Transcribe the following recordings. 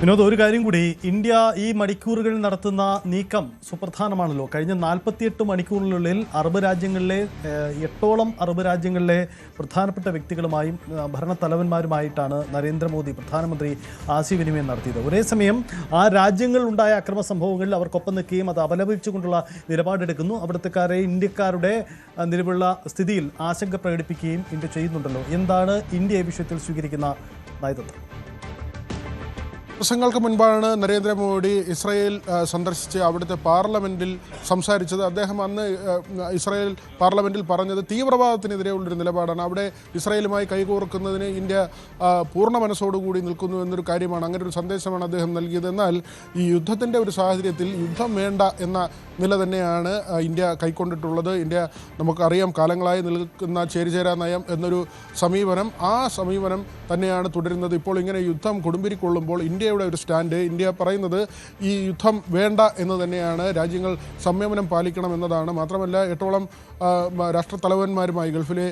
വിനോദ്, ഒരു കാര്യം കൂടി, ഇന്ത്യ ഈ മണിക്കൂറുകളിൽ നടത്തുന്ന നീക്കം സുപ്രധാനമാണല്ലോ. കഴിഞ്ഞ 48 മണിക്കൂറിനുള്ളിൽ അറബ് രാജ്യങ്ങളിലെ 8ഓളം അറബ് രാജ്യങ്ങളിലെ പ്രധാനപ്പെട്ട വ്യക്തികളുമായും ഭരണത്തലവന്മാരുമായിട്ടാണ് നരേന്ദ്രമോദി പ്രധാനമന്ത്രി ആശയവിനിമയം നടത്തിയത്. ഒരേ സമയം ആ രാജ്യങ്ങളിലുണ്ടായ അക്രമ സംഭവങ്ങളിൽ അവർക്കൊപ്പം നിൽക്കുകയും അത് അപലപിച്ചുകൊണ്ടുള്ള നിലപാടെടുക്കുന്നു. അവിടുത്തെക്കാരെ ഇന്ത്യക്കാരുടെ നിലവിലുള്ള സ്ഥിതിയിൽ ആശങ്ക പ്രകടിപ്പിക്കുകയും ഇന്ത്യ ചെയ്യുന്നുണ്ടല്ലോ. എന്താണ് ഇന്ത്യ ഈ വിഷയത്തിൽ സ്വീകരിക്കുന്ന നയതന്ത്രം? ദിവസങ്ങൾക്ക് മുൻപാണ് നരേന്ദ്രമോദി ഇസ്രായേൽ സന്ദർശിച്ച് അവിടുത്തെ പാർലമെൻറ്റിൽ സംസാരിച്ചത്. അദ്ദേഹം അന്ന് ഇസ്രായേൽ പാർലമെൻറ്റിൽ പറഞ്ഞത് തീവ്രവാദത്തിനെതിരെയുള്ളൊരു നിലപാടാണ്. അവിടെ ഇസ്രായേലുമായി കൈകോർക്കുന്നതിന് ഇന്ത്യ പൂർണ്ണ മനസ്സോടുകൂടി നിൽക്കുന്നു എന്നൊരു കാര്യമാണ്. അങ്ങനെ ഒരു സന്ദേശമാണ് അദ്ദേഹം നൽകിയത്. എന്നാൽ ഈ യുദ്ധത്തിൻ്റെ ഒരു സാഹചര്യത്തിൽ യുദ്ധം വേണ്ട എന്ന നില തന്നെയാണ് ഇന്ത്യ കൈക്കൊണ്ടിട്ടുള്ളത്. ഇന്ത്യ നമുക്കറിയാം, കാലങ്ങളായി നിൽക്കുന്ന ചേരിചേരാ നയം എന്നൊരു സമീപനം, ആ സമീപനം തന്നെയാണ് തുടരുന്നത്. ഇപ്പോൾ ഇങ്ങനെ യുദ്ധം കൊടുമ്പിരിക്കൊള്ളുമ്പോൾ ഇന്ത്യയുടെ ഒരു സ്റ്റാൻഡ്, ഇന്ത്യ പറയുന്നത് ഈ യുദ്ധം വേണ്ട എന്ന് തന്നെയാണ്. രാജ്യങ്ങൾ സംയമനം പാലിക്കണം എന്നതാണ്. മാത്രമല്ല 8ഓളം രാഷ്ട്രത്തലവന്മാരുമായി, ഗൾഫിലെ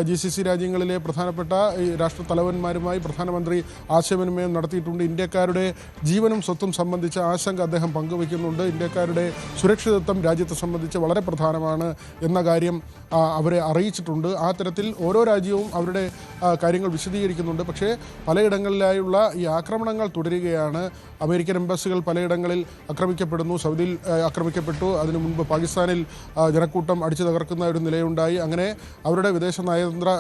GCC രാജ്യങ്ങളിലെ പ്രധാനപ്പെട്ട ഈ രാഷ്ട്രത്തലവന്മാരുമായി പ്രധാനമന്ത്രി ആശയവിനിമയം നടത്തിയിട്ടുണ്ട്. ഇന്ത്യക്കാരുടെ ജീവനും സ്വത്തും സംബന്ധിച്ച ആശങ്ക അദ്ദേഹം പങ്കുവയ്ക്കുന്നുണ്ട്. ഇന്ത്യക്കാരുടെ സുരക്ഷിതത്വം രാജ്യത്തെ സംബന്ധിച്ച് വളരെ പ്രധാനമാണ് എന്ന കാര്യം അവരെ അറിയിച്ചിട്ടുണ്ട്. ആ തരത്തിൽ ഓരോ രാജ്യവും അവരുടെ കാര്യങ്ങൾ വിശദീകരിക്കുന്നുണ്ട്. പക്ഷേ പലയിടങ്ങളിലായുള്ള ഈ ആക്രമണങ്ങൾ തുടരുകയാണ്. അമേരിക്കൻ എംബസികൾ പലയിടങ്ങളിൽ ആക്രമിക്കപ്പെടുന്നു. സൗദിയിൽ ആക്രമിക്കപ്പെട്ടു. അതിനു മുൻപ് പാകിസ്ഥാനിൽ ജനക്കൂട്ടം അടിച്ചു തകർക്കുന്ന ഒരു നിലയുണ്ടായി. അങ്ങനെ അവരുടെ വിദേശ നയതന്ത്ര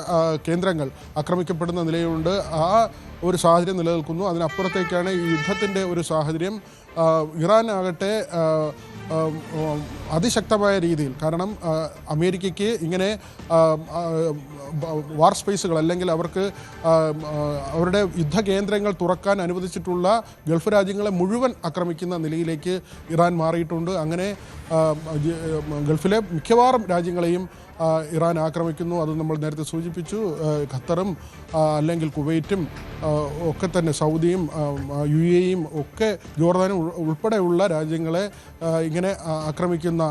കേന്ദ്രങ്ങൾ ആക്രമിക്കപ്പെടുന്ന നിലയുണ്ട്. ആ ഒരു സാഹചര്യം നിലനിൽക്കുന്നു. അതിനപ്പുറത്തേക്കാണ് ഈ യുദ്ധത്തിൻ്റെ ഒരു സാഹചര്യം. ഇറാൻ ആകട്ടെ അതിശക്തമായ രീതിയിൽ, കാരണം അമേരിക്കയ്ക്ക് ഇങ്ങനെ വാർ സ്പേസുകൾ അല്ലെങ്കിൽ അവർക്ക് അവരുടെ യുദ്ധകേന്ദ്രങ്ങൾ തുറക്കാൻ അനുവദിച്ചിട്ടുള്ള ഗൾഫ് രാജ്യങ്ങളെ മുഴുവൻ ആക്രമിക്കുന്ന നിലയിലേക്ക് ഇറാൻ മാറിയിട്ടുണ്ട്. അങ്ങനെ ഗൾഫിലെ മിക്കവാറും രാജ്യങ്ങളെയും ഇറാൻ ആക്രമിക്കുന്നു. അത് നമ്മൾ നേരത്തെ സൂചിപ്പിച്ചു. ഖത്തറും അല്ലെങ്കിൽ കുവൈറ്റും ഒക്കെ തന്നെ, സൗദിയും UAEയും ഒക്കെ, ജോർദാനും ഉൾപ്പെടെയുള്ള രാജ്യങ്ങളെ ഇങ്ങനെ ആക്രമിക്കുന്ന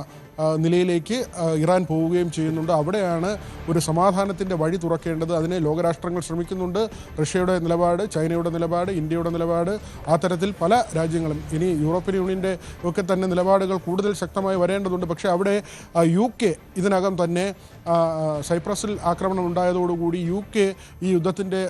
നിലയിലേക്ക് ഇറാൻ പോവുകയും ചെയ്യുന്നുണ്ട്. അവിടെയാണ് ഒരു സമാധാനത്തിൻ്റെ വഴി തുറക്കേണ്ടത്. അതിന് ലോകരാഷ്ട്രങ്ങൾ ശ്രമിക്കുന്നുണ്ട്. റഷ്യയുടെ നിലപാട്, ചൈനയുടെ നിലപാട്, ഇന്ത്യയുടെ നിലപാട്, ആ തരത്തിൽ പല രാജ്യങ്ങളും, ഇനി യൂറോപ്യൻ യൂണിയൻ്റെ ഒക്കെ തന്നെ നിലപാടുകൾ കൂടുതൽ ശക്തമായി വരേണ്ടതുണ്ട്. പക്ഷേ അവിടെ UK ഇതിനകം തന്നെ സൈപ്രസിൽ ആക്രമണം ഉണ്ടായതോടുകൂടി UK ഈ യുദ്ധത്തിൻ്റെ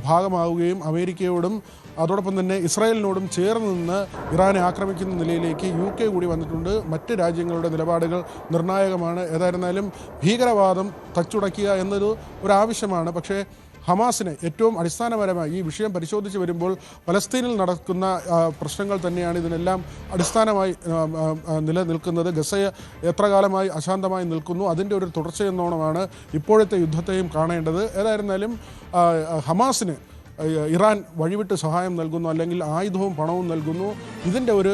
ഭാഗമാവുകയും അമേരിക്കയോടും അതോടൊപ്പം തന്നെ ഇസ്രായേലിനോടും ചേർന്ന് നിന്ന് ഇറാനെ ആക്രമിക്കുന്ന നിലയിലേക്ക് UK കൂടി വന്നിട്ടുണ്ട്. മറ്റ് രാജ്യങ്ങളുടെ നിലപാടുകൾ നിർണായകമാണ്. ഏതായിരുന്നാലും ഭീകരവാദം തച്ചുടയ്ക്കുക എന്നൊരു ആവശ്യമാണ്. പക്ഷേ ഹമാസിനെ ഏറ്റവും അടിസ്ഥാനപരമായി ഈ വിഷയം പരിശോധിച്ച് വരുമ്പോൾ പലസ്തീനിൽ നടക്കുന്ന പ്രശ്നങ്ങൾ തന്നെയാണ് ഇതിനെല്ലാം അടിസ്ഥാനമായി നിലനിൽക്കുന്നത്. ഗസയെ എത്ര കാലമായി അശാന്തമായി നിൽക്കുന്നു, അതിൻ്റെ ഒരു തുടർച്ചയെന്നോണമാണ് ഇപ്പോഴത്തെ യുദ്ധത്തെയും കാണേണ്ടത്. ഏതായിരുന്നാലും ഹമാസിന് ഇറാൻ വഴിവിട്ട് സഹായം നൽകുന്നു, അല്ലെങ്കിൽ ആയുധവും പണവും നൽകുന്നു. ഇതിൻ്റെ ഒരു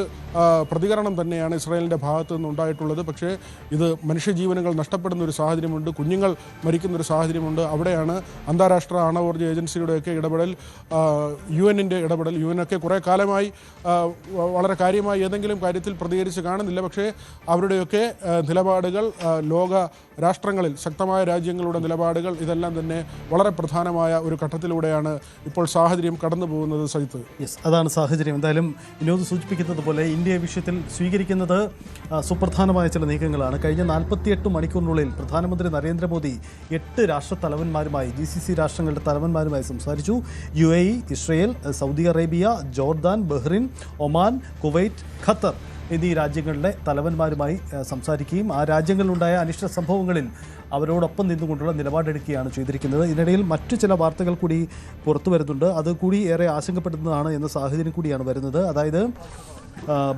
പ്രതികരണം തന്നെയാണ് ഇസ്രായേലിൻ്റെ ഭാഗത്തു നിന്നുണ്ടായിട്ടുള്ളത്. പക്ഷേ ഇത് മനുഷ്യജീവനുകൾ നഷ്ടപ്പെടുന്ന ഒരു സാഹചര്യമുണ്ട്, കുഞ്ഞുങ്ങൾ മരിക്കുന്നൊരു സാഹചര്യമുണ്ട്. അവിടെയാണ് അന്താരാഷ്ട്ര ആണവോർജ്ജ ഏജൻസിയുടെയൊക്കെ ഇടപെടൽ, UN-ൻ്റെ ഇടപെടൽ. UN ഒക്കെ കുറേ കാലമായി വളരെ കാര്യമായി ഏതെങ്കിലും കാര്യത്തിൽ പ്രതികരിച്ച് കാണുന്നില്ല. പക്ഷേ അവരുടെയൊക്കെ നിലപാടുകൾ, ലോക രാഷ്ട്രങ്ങളിൽ ശക്തമായ രാജ്യങ്ങളുടെ നിലപാടുകൾ, ഇതെല്ലാം തന്നെ വളരെ പ്രധാനമായ ഒരു ഘട്ടത്തിലൂടെയാണ് ഇപ്പോൾ സാഹചര്യം കടന്നു പോകുന്നത്. സജിത്ത്, അതാണ് സാഹചര്യം. എന്തായാലും വിനോദ് സൂചിപ്പിക്കുന്നത് പോലെ ഇന്ത്യ വിഷയത്തിൽ സ്വീകരിക്കുന്നത് സുപ്രധാനമായ ചില നീക്കങ്ങളാണ്. കഴിഞ്ഞ 48 മണിക്കൂറിനുള്ളിൽ പ്രധാനമന്ത്രി നരേന്ദ്രമോദി 8 രാഷ്ട്രത്തലവന്മാരുമായി, GCC രാഷ്ട്രങ്ങളുടെ തലവന്മാരുമായി സംസാരിച്ചു. UAE, Israel, Saudi Arabia, Jordan, Bahrain, Oman, Kuwait, Qatar എന്നീ രാജ്യങ്ങളുടെ തലവന്മാരുമായി സംസാരിക്കുകയും ആ രാജ്യങ്ങളിലുണ്ടായ അനിഷ്ട സംഭവങ്ങളിൽ അവരോടൊപ്പം നിന്നുകൊണ്ടുള്ള നിലപാടെടുക്കുകയാണ് ചെയ്തിരിക്കുന്നത്. ഇതിനിടയിൽ മറ്റു ചില വാർത്തകൾ കൂടി പുറത്തു വരുന്നുണ്ട്. അത് കൂടി ഏറെ ആശങ്കപ്പെടുന്നതാണ് എന്ന സാഹചര്യം കൂടിയാണ് വരുന്നത്. അതായത്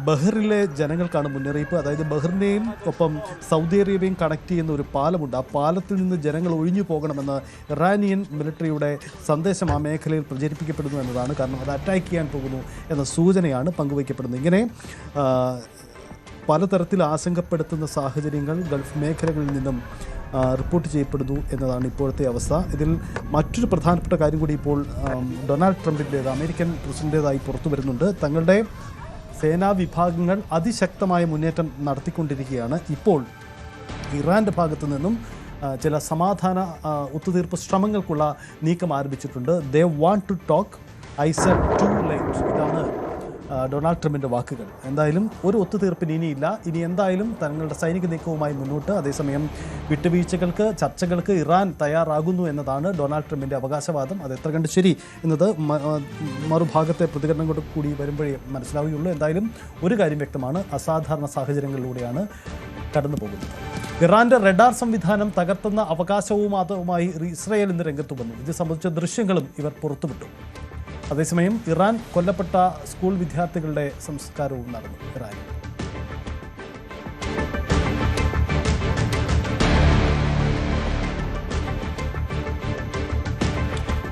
ബഹ്റിലെ ജനങ്ങൾക്കാണ് മുന്നറിയിപ്പ്. അതായത് ബഹ്റിനെയും ഒപ്പം സൗദി അറേബ്യയും കണക്ട് ചെയ്യുന്ന ഒരു പാലമുണ്ട്. ആ പാലത്തിൽ നിന്ന് ജനങ്ങൾ ഒഴിഞ്ഞു പോകണമെന്ന് ഇറാനിയൻ മിലിറ്ററിയുടെ സന്ദേശം ആ മേഖലയിൽ പ്രചരിപ്പിക്കപ്പെടുന്നു എന്നതാണ്. കാരണം അത് അറ്റാക്ക് ചെയ്യാൻ പോകുന്നു എന്ന സൂചനയാണ് പങ്കുവയ്ക്കപ്പെടുന്നത്. ഇങ്ങനെ പലതരത്തിൽ ആശങ്കപ്പെടുത്തുന്ന സാഹചര്യങ്ങൾ ഗൾഫ് മേഖലകളിൽ നിന്നും റിപ്പോർട്ട് ചെയ്യപ്പെടുന്നു എന്നതാണ് ഇപ്പോഴത്തെ അവസ്ഥ. ഇതിൽ മറ്റൊരു പ്രധാനപ്പെട്ട കാര്യം കൂടി ഇപ്പോൾ ഡൊണാൾഡ് ട്രംപിൻ്റേത്, അമേരിക്കൻ പ്രസിഡൻ്റേതായി പുറത്തു വരുന്നുണ്ട്. തങ്ങളുടെ സേനാ വിഭാഗങ്ങൾ അതിശക്തമായ മുന്നേറ്റം നടത്തിക്കൊണ്ടിരിക്കുകയാണ്. ഇപ്പോൾ ഇറാൻ്റെ ഭാഗത്തു നിന്നും ചില സമാധാന ഒത്തുതീർപ്പ് ശ്രമങ്ങൾക്കുള്ള നീക്കം ആരംഭിച്ചിട്ടുണ്ട്. They want to talk, I said too late. ഇതാണ് ഡൊണാൾഡ് ട്രംപിൻ്റെ വാക്കുകൾ. എന്തായാലും ഒരു ഒത്തുതീർപ്പിന് ഇനിയില്ല. ഇനി എന്തായാലും തങ്ങളുടെ സൈനിക നീക്കവുമായി മുന്നോട്ട്. അതേസമയം വിട്ടുവീഴ്ചകൾക്ക്, ചർച്ചകൾക്ക് ഇറാൻ തയ്യാറാകുന്നു എന്നതാണ് ഡൊണാൾഡ് ട്രംപിൻ്റെ അവകാശവാദം. അത് എത്ര കണ്ട് ശരി എന്നത് മറുഭാഗത്തെ പ്രതികരണം കൊണ്ട് കൂടി വരുമ്പോഴേ മനസ്സിലാവുകയുള്ളൂ. എന്തായാലും ഒരു കാര്യം വ്യക്തമാണ്, അസാധാരണ സാഹചര്യങ്ങളിലൂടെയാണ് കടന്നു പോകുന്നത്. ഇറാന്റെ റഡാർ സംവിധാനം തകർത്തുന്ന അവകാശവുമായി ഇസ്രയേൽ ഇന്ന് രംഗത്തു വന്നു. ഇത് സംബന്ധിച്ച ദൃശ്യങ്ങളും ഇവർ പുറത്തുവിട്ടു. അതേസമയം ഇറാൻ കൊല്ലപ്പെട്ട സ്കൂൾ വിദ്യാർത്ഥികളുടെ സംസ്കാരവും നടന്നു ഇറാനിൽ.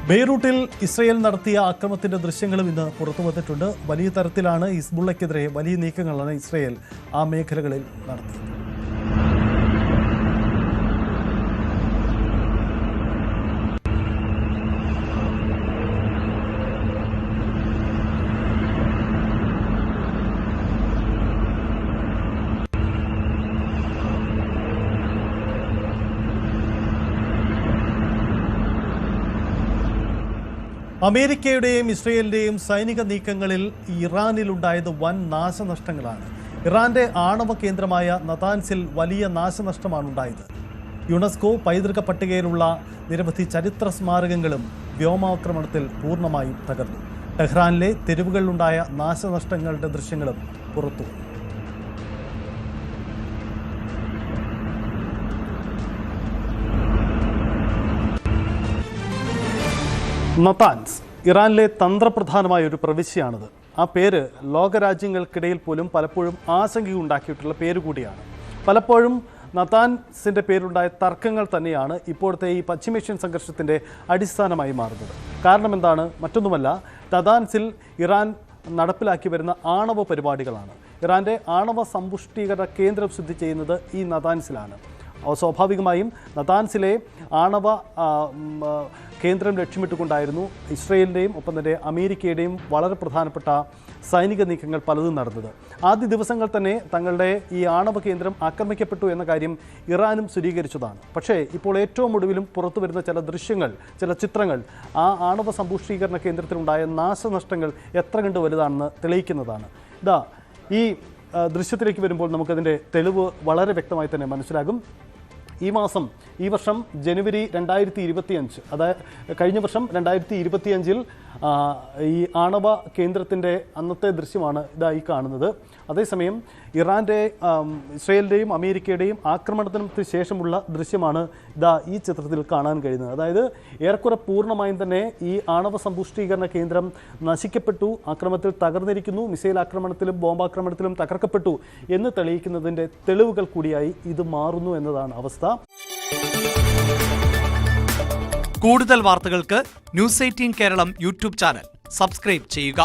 ബെയ്റൂട്ടിൽ ഇസ്രയേൽ നടത്തിയ ആക്രമണത്തിന്റെ ദൃശ്യങ്ങളും ഇന്ന് പുറത്തു വന്നിട്ടുണ്ട്. വലിയ തരത്തിലാണ് ഹിസ്ബുള്ളയ്ക്കെതിരെ വലിയ നീക്കങ്ങളാണ് ഇസ്രയേൽ ആ മേഖലകളിൽ നടത്തിയത്. അമേരിക്കയുടെയും ഇസ്രയേലിൻ്റെയും സൈനിക നീക്കങ്ങളിൽ ഇറാനിലുണ്ടായത് വൻ നാശനഷ്ടങ്ങളാണ്. ഇറാന്റെ ആണവ കേന്ദ്രമായ നതാൻസിൽ വലിയ നാശനഷ്ടമാണ് ഉണ്ടായത്. യുനെസ്കോ പൈതൃക പട്ടികയിലുള്ള നിരവധി ചരിത്ര സ്മാരകങ്ങളും വ്യോമാക്രമണത്തിൽ പൂർണ്ണമായും തകർന്നു. ടെഹ്റാനിലെ തെരുവുകളിലുണ്ടായ നാശനഷ്ടങ്ങളുടെ ദൃശ്യങ്ങളും പുറത്തു. നതാൻസ് ഇറാനിലെ തന്ത്രപ്രധാനമായ ഒരു പ്രവിശ്യയാണിത്. ആ പേര് ലോകരാജ്യങ്ങൾക്കിടയിൽ പോലും പലപ്പോഴും ആശങ്കയുണ്ടാക്കിയിട്ടുള്ള പേര് കൂടിയാണ്. പലപ്പോഴും നതാൻസിൻ്റെ പേരുണ്ടായ തർക്കങ്ങൾ തന്നെയാണ് ഇപ്പോഴത്തെ ഈ പശ്ചിമേഷ്യൻ സംഘർഷത്തിൻ്റെ അടിസ്ഥാനമായി മാറുന്നത്. കാരണം എന്താണ്? മറ്റൊന്നുമല്ല, നതാൻസിൽ ഇറാൻ നടപ്പിലാക്കി വരുന്ന ആണവ പരിപാടികളാണ്. ഇറാൻ്റെ ആണവ സമ്പുഷ്ടീകരണ കേന്ദ്രം സ്ഥിതി ചെയ്യുന്നത് ഈ നതാൻസിലാണ്. സ്വാഭാവികമായും നതാൻസിലെ ആണവ കേന്ദ്രം ലക്ഷ്യമിട്ടുകൊണ്ടായിരുന്നു ഇസ്രയേലിൻ്റെയും ഒപ്പം തന്നെ അമേരിക്കയുടെയും വളരെ പ്രധാനപ്പെട്ട സൈനിക നീക്കങ്ങൾ പലതും നടന്നത്. ആദ്യ ദിവസങ്ങൾ തന്നെ തങ്ങളുടെ ഈ ആണവ കേന്ദ്രം ആക്രമിക്കപ്പെട്ടു എന്ന കാര്യം ഇറാനും സ്ഥിരീകരിച്ചതാണ്. പക്ഷേ ഇപ്പോൾ ഏറ്റവും ഒടുവിലും പുറത്തു വരുന്ന ചില ദൃശ്യങ്ങൾ, ചില ചിത്രങ്ങൾ ആ ആണവ സമ്പുഷ്ടീകരണ കേന്ദ്രത്തിലുണ്ടായ നാശനഷ്ടങ്ങൾ എത്ര കണ്ട് വലുതാണെന്ന് തെളിയിക്കുന്നതാണ്. ഈ ദൃശ്യത്തിലേക്ക് വരുമ്പോൾ നമുക്കതിൻ്റെ തെളിവ് വളരെ വ്യക്തമായി തന്നെ മനസ്സിലാകും. ഈ വർഷം ജനുവരി 2025, അതായത് കഴിഞ്ഞ വർഷം 2025 ഈ ആണവ കേന്ദ്രത്തിൻ്റെ അന്നത്തെ ദൃശ്യമാണ് ഈ കാണുന്നത്. അതേസമയം ഇസ്രയേലിൻ്റെയും അമേരിക്കയുടെയും ആക്രമണത്തിന് ശേഷമുള്ള ദൃശ്യമാണ് ഈ ചിത്രത്തിൽ കാണാൻ കഴിയുന്നത്. അതായത് ഏറെക്കുറെ പൂർണ്ണമായും തന്നെ ഈ ആണവ സമ്പുഷ്ടീകരണ കേന്ദ്രം നശിക്കപ്പെട്ടു, ആക്രമണത്തിൽ തകർന്നിരിക്കുന്നു, മിസൈൽ ആക്രമണത്തിലും ബോംബാക്രമണത്തിലും തകർക്കപ്പെട്ടു എന്ന് തെളിയിക്കുന്നതിൻ്റെ തെളിവുകൾ കൂടിയായി ഇത് മാറുന്നു എന്നതാണ് അവസ്ഥ. കൂടുതൽ വാർത്തകൾക്ക് News 18 Keralam YouTube channel subscribe ചെയ്യുക.